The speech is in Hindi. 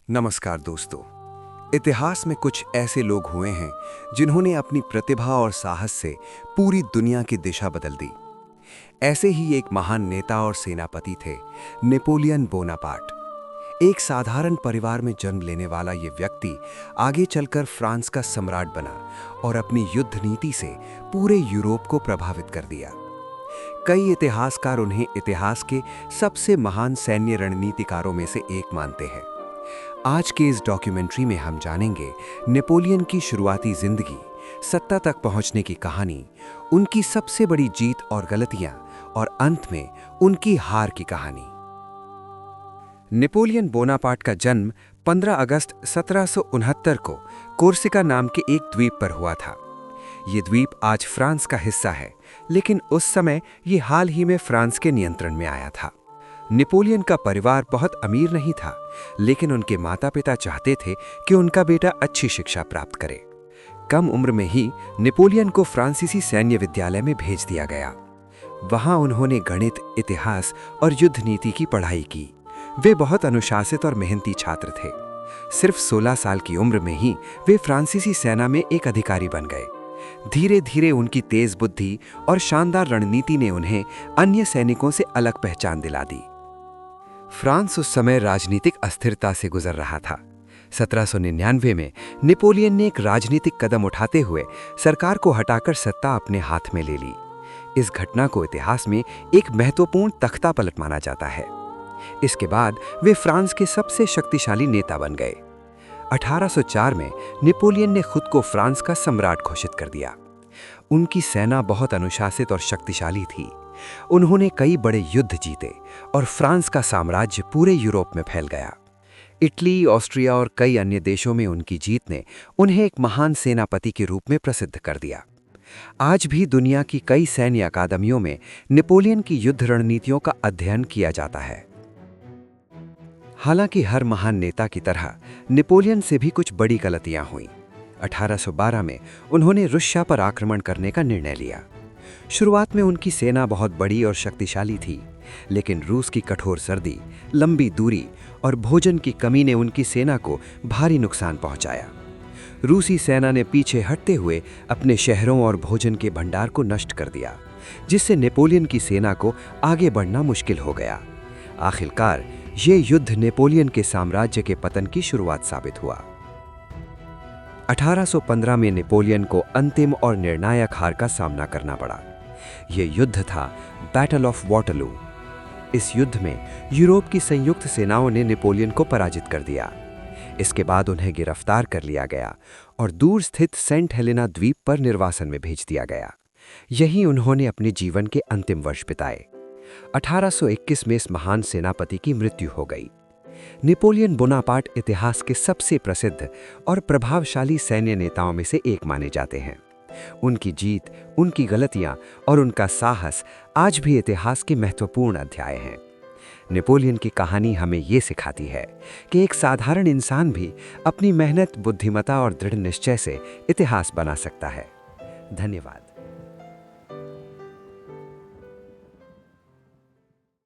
नमस्कार दोस्तों। इतिहास में कुछ ऐसे लोग हुए हैं जिन्होंने अपनी प्रतिभा और साहस से पूरी दुनिया की दिशा बदल दी। ऐसे ही एक महान नेता और सेनापति थे नेपोलियन बोनापार्ट। एक साधारण परिवार में जन्म लेने वाला ये व्यक्ति आगे चलकर फ्रांस का सम्राट बना और अपनी युद्ध नीति से पूरे यूरोप को प्रभावित कर दिया। कई इतिहासकार उन्हें इतिहास के सबसे महान सैन्य रणनीतिकारों में से एक मानते हैं। आज के इस डॉक्यूमेंट्री में हम जानेंगे नेपोलियन की शुरुआती जिंदगी, सत्ता तक पहुंचने की कहानी, उनकी सबसे बड़ी जीत और गलतियां, और अंत में उनकी हार की कहानी। नेपोलियन बोनापार्ट का जन्म 15 अगस्त 1769 को कोर्सिका नाम के एक द्वीप पर हुआ था। ये द्वीप आज फ्रांस का हिस्सा है, लेकिन उस समय ये हाल ही में फ्रांस के नियंत्रण में आया था। नेपोलियन का परिवार बहुत अमीर नहीं था, लेकिन उनके माता पिता चाहते थे कि उनका बेटा अच्छी शिक्षा प्राप्त करे। कम उम्र में ही नेपोलियन को फ्रांसीसी सैन्य विद्यालय में भेज दिया गया। वहां उन्होंने गणित, इतिहास और युद्ध नीति की पढ़ाई की। वे बहुत अनुशासित और मेहनती छात्र थे। सिर्फ 16 साल की उम्र में ही वे फ्रांसीसी सेना में एक अधिकारी बन गए। धीरे धीरे उनकी तेज बुद्धि और शानदार रणनीति ने उन्हें अन्य सैनिकों से अलग पहचान दिला दी। फ्रांस उस समय राजनीतिक अस्थिरता से गुजर रहा था। 1799 में नेपोलियन ने एक राजनीतिक कदम उठाते हुए सरकार को हटाकर सत्ता अपने हाथ में ले ली। इस घटना को इतिहास में एक महत्वपूर्ण तख्तापलट माना जाता है। इसके बाद वे फ्रांस के सबसे शक्तिशाली नेता बन गए। 1804 में नेपोलियन ने खुद को फ्रांस का सम्राट घोषित कर दिया। उनकी सेना बहुत अनुशासित और शक्तिशाली थी। उन्होंने कई बड़े युद्ध जीते और फ्रांस का साम्राज्य पूरे यूरोप में फैल गया। इटली, ऑस्ट्रिया और कई अन्य देशों में उनकी जीत ने उन्हें एक महान सेनापति के रूप में प्रसिद्ध कर दिया। आज भी दुनिया की कई सैन्य अकादमियों में नेपोलियन की युद्ध रणनीतियों का अध्ययन किया जाता है। हालांकि हर महान नेता की तरह नेपोलियन से भी कुछ बड़ी गलतियां हुईं। 1812 में उन्होंने रूसिया पर आक्रमण करने का निर्णय लिया। शुरुआत में उनकी सेना बहुत बड़ी और शक्तिशाली थी, लेकिन रूस की कठोर सर्दी, लंबी दूरी और भोजन की कमी ने उनकी सेना को भारी नुकसान पहुंचाया। रूसी सेना ने पीछे हटते हुए अपने शहरों और भोजन के भंडार को नष्ट कर दिया, जिससे नेपोलियन की सेना को आगे बढ़ना मुश्किल हो गया। आखिरकार ये युद्ध नेपोलियन के साम्राज्य के पतन की शुरुआत साबित हुआ। 1815 में नेपोलियन को अंतिम और निर्णायक हार का सामना करना पड़ा। यह युद्ध था बैटल ऑफ वाटरलू। इस युद्ध में यूरोप की संयुक्त सेनाओं ने नेपोलियन को पराजित कर दिया। इसके बाद उन्हें गिरफ्तार कर लिया गया और दूर स्थित सेंट हेलेना द्वीप पर निर्वासन में भेज दिया गया। यहीं उन्होंने अपने जीवन के अंतिम वर्ष बिताए। 1821 में इस महान सेनापति की मृत्यु हो गई। नेपोलियन बोनापार्ट इतिहास के सबसे प्रसिद्ध और प्रभावशाली सैन्य नेताओं में से एक माने जाते हैं। उनकी जीत, उनकी गलतियां और उनका साहस आज भी इतिहास के महत्वपूर्ण अध्याय हैं। नेपोलियन की कहानी हमें ये सिखाती है कि एक साधारण इंसान भी अपनी मेहनत, बुद्धिमत्ता और दृढ़ निश्चय से इतिहास बना सकता है। धन्यवाद।